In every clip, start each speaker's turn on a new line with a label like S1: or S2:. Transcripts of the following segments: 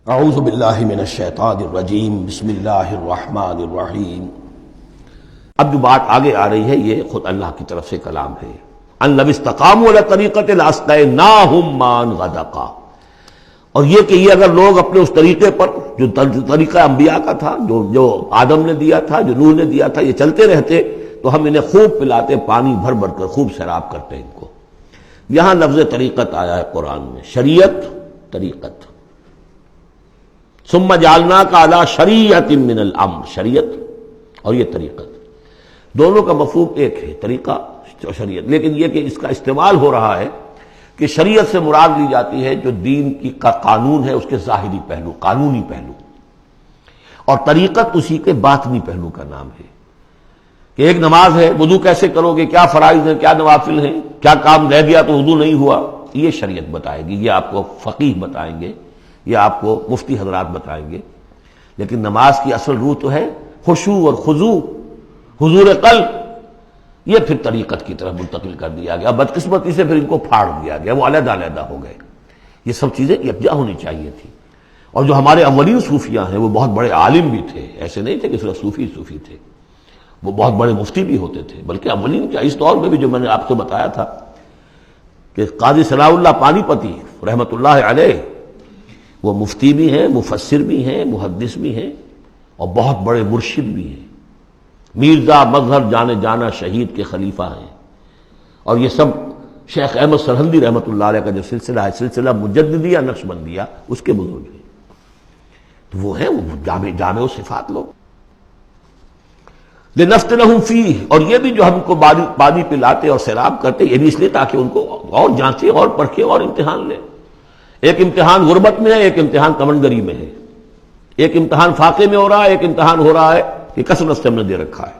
S1: اعوذ باللہ من الشیطان الرجیم بسم اللہ الرحمن الرحیم۔ اب جو بات آگے آ رہی ہے یہ خود اللہ کی طرف سے کلام ہے۔ ان لو استقاموا علی طریقۃ لاسقیناہم ماء غدقا، اور یہ کہ یہ اگر لوگ اپنے اس طریقے پر جو طریقہ انبیاء کا تھا، جو آدم نے دیا تھا، جو نوح نے دیا تھا، یہ چلتے رہتے تو ہم انہیں خوب پلاتے، پانی بھر بھر کر خوب سیراب کرتے ان کو۔ یہاں لفظ طریقت آیا ہے قرآن میں، شریعت، طریقت۔ ثم جعلناک علی شریعۃ من الامر، شریعت اور یہ طریقت، دونوں کا مفہوم ایک ہے، طریقہ اور شریعت، لیکن یہ کہ اس کا استعمال ہو رہا ہے کہ شریعت سے مراد لی جاتی ہے جو دین کا قانون ہے، اس کے ظاہری پہلو، قانونی پہلو، اور طریقت اسی کے باطنی پہلو کا نام ہے کہ ایک نماز ہے، وضو کیسے کرو گے، کیا فرائض ہیں، کیا نوافل ہیں، کیا کام رہ گیا تو وضو نہیں ہوا، یہ شریعت بتائے گی، یہ آپ کو فقیہ بتائیں گے، یہ آپ کو مفتی حضرات بتائیں گے۔ لیکن نماز کی اصل روح تو ہے خشوع اور خضوع، حضور قلب، یہ پھر طریقت کی طرف منتقل کر دیا گیا، بدقسمتی سے پھر ان کو پھاڑ دیا گیا، وہ علیحدہ علیحدہ ہو گئے۔ یہ سب چیزیں یکجا ہونی چاہیے تھی۔ اور جو ہمارے اولین صوفیاء ہیں وہ بہت بڑے عالم بھی تھے، ایسے نہیں تھے کہ صرف صوفی تھے، وہ بہت بڑے مفتی بھی ہوتے تھے، بلکہ اولین کیا، اس دور میں بھی جو میں نے آپ کو بتایا تھا کہ قاضی ثناء اللہ پانی پتی رحمۃ اللہ علیہ، وہ مفتی بھی ہیں، مفسر بھی ہیں، محدث بھی ہیں، اور بہت بڑے مرشد بھی ہیں، میرزا مظہر جانے جانا شہید کے خلیفہ ہیں، اور یہ سب شیخ احمد سرہندی رحمۃ اللہ علیہ کا جو سلسلہ ہے، سلسلہ مجددیہ نقشبندیہ، اس کے بزرگ ہیں، تو وہ ہیں وہ جامع و صفات لوگ۔ لنفتنہم فیہ، اور یہ بھی جو ہم کو پانی پلاتے اور سیراب کرتے، یہ بھی اس لیے تاکہ ان کو اور جانچے اور پرکھے اور امتحان لیں۔ ایک امتحان غربت میں ہے، ایک امتحان کمنگری میں ہے، ایک امتحان فاقے میں ہو رہا ہے، ایک امتحان ہو رہا ہے کہ کثرت سے ہم نے دے رکھا ہے۔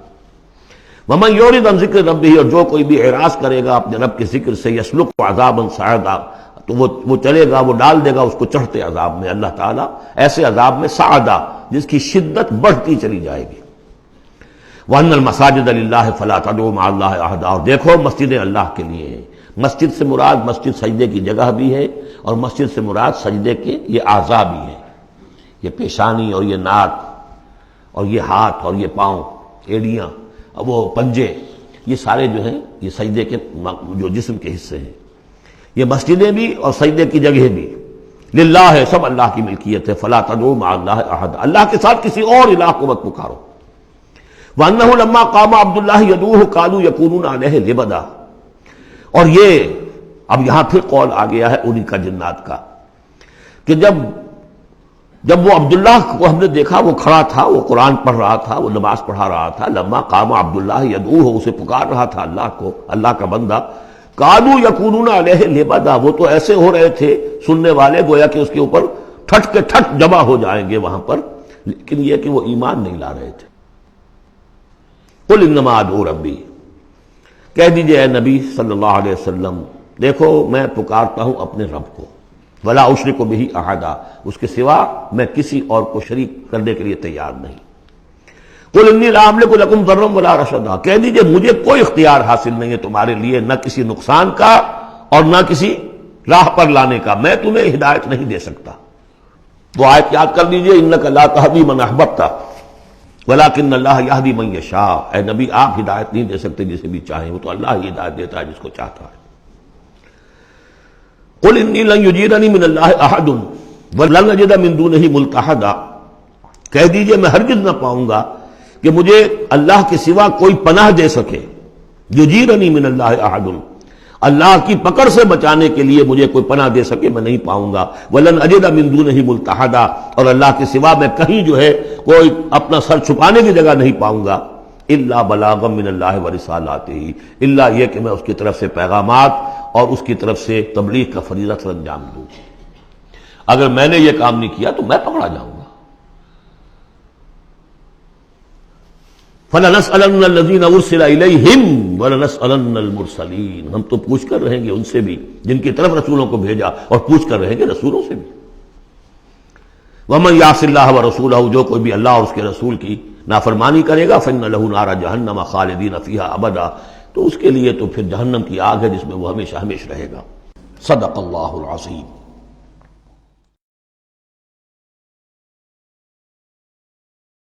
S1: وَمَن يُعْرِضْ عَن ذِكْرِ رَبِّهِ، اور جو کوئی بھی اعراض کرے گا اپنے رب کے ذکر سے، يَسْلُكْهُ عَذَابًا صَعَدًا، تو وہ چلے گا، وہ ڈال دے گا اس کو چڑھتے عذاب میں، اللہ تعالیٰ ایسے عذاب میں صعدا، جس کی شدت بڑھتی چلی جائے گی۔ وَأَنَّ الْمَسَاجِدَ لِلَّهِ فَلَا تَدْعُوا مَعَ اللَّهِ أَحَدًا، اور دیکھو مسجدیں اللہ کے لیے ہیں۔ مسجد سے مراد مسجد سجدے کی جگہ بھی ہے، اور مسجد سے مراد سجدے کے یہ اعضاء بھی ہیں، یہ پیشانی اور یہ ناک اور یہ ہاتھ اور یہ پاؤں، ایڑیاں اور وہ پنجے، یہ سارے جو ہیں یہ سجدے کے جو جسم کے حصے ہیں۔ یہ مسجدیں بھی اور سجدے کی جگہ بھی للہ ہے، سب اللہ کی ملکیت ہے۔ فلا تدعوا مع اللہ احد، اللہ کے ساتھ کسی اور الہ کو مت پکارو۔ وَأَنَّهُ لَمَّا قَامَ عَبْدُ اللَّهِ يَدْعُوهُ قَالُوا يَكُونُونَ عَلَيْهِ لِبَدًا، اور یہ اب یہاں پھر قول آ گیا ہے انہی کا جنات کا کہ جب وہ عبداللہ کو ہم نے دیکھا، وہ کھڑا تھا، وہ قرآن پڑھ رہا تھا، وہ نماز پڑھا رہا تھا، لما قام عبداللہ یدعوہ، اسے پکار رہا تھا اللہ کو، اللہ کا بندہ، قالوا یکونون علیہ لبدا، وہ تو ایسے ہو رہے تھے سننے والے گویا کہ اس کے اوپر ٹھٹ کے ٹھٹ جمع ہو جائیں گے وہاں پر، لیکن یہ کہ وہ ایمان نہیں لا رہے تھے۔ قل انما ادعو ربی، کہہ دیجئے اے نبی صلی اللہ علیہ وسلم، دیکھو میں پکارتا ہوں اپنے رب کو، ولا اشرک بہ احدا، اس کے سوا میں کسی اور کو شریک کرنے کے لیے تیار نہیں۔ قل انی لا املک لکم ضرا ولا رشدا، کہہ دیجئے مجھے کوئی اختیار حاصل نہیں ہے تمہارے لیے، نہ کسی نقصان کا اور نہ کسی راہ پر لانے کا، میں تمہیں ہدایت نہیں دے سکتا۔ وہ آیت یاد کر لیجئے، انک لا تہدی من احببت ولکن اللہ یہدی من یشاء، اے نبی آپ ہدایت نہیں دے سکتے جسے بھی چاہیں، وہ تو اللہ ہی ہدایت دیتا ہے جس کو چاہتا ہے۔ قل انی لن یجیرنی من اللہ احد ولن اجد من دونہ ملتحدا، کہہ دیجئے میں ہرگز نہ پاؤں گا کہ مجھے اللہ کے سوا کوئی پناہ دے سکے، یجیرنی من اللہ احد، اللہ کی پکڑ سے بچانے کے لیے مجھے کوئی پناہ دے سکے میں نہیں پاؤں گا، ولن اجد من دونہ ملتحدا، اور اللہ کے سوا میں کہیں جو ہے کوئی اپنا سر چھپانے کی جگہ نہیں پاؤں گا، الا بلاغا من اللہ ورسالاتہ، الا یہ کہ میں اس کی طرف سے پیغامات اور اس کی طرف سے تبلیغ کا فریضہ سر انجام دوں۔ اگر میں نے یہ کام نہیں کیا تو میں پکڑا جاؤں گا۔ فَلَنَسْأَلَنَّ الَّذِينَ أُرْسِلَ إِلَيْهِمْ وَلَنَسْأَلَنَّ الْمُرْسَلِينَ، ہم تو پوچھ کر رہیں گے ان سے بھی جن کی طرف رسولوں کو بھیجا، اور پوچھ کر رہیں گے رسولوں سے بھی۔ وَمَن يَعْصِ اللَّهَ وَرَسُولَهُ، جو کوئی بھی اللہ اور اس کے رسول کی نافرمانی کرے گا، فَإِنَّ لَهُ نَارَ جَهَنَّمَ خَالِدِينَ فِيهَا أَبَدًا، تو اس کے لیے تو پھر جہنم کی آگ ہے جس میں وہ ہمیشہ ہمیشہ رہے گا۔ صدق اللہ العظیم۔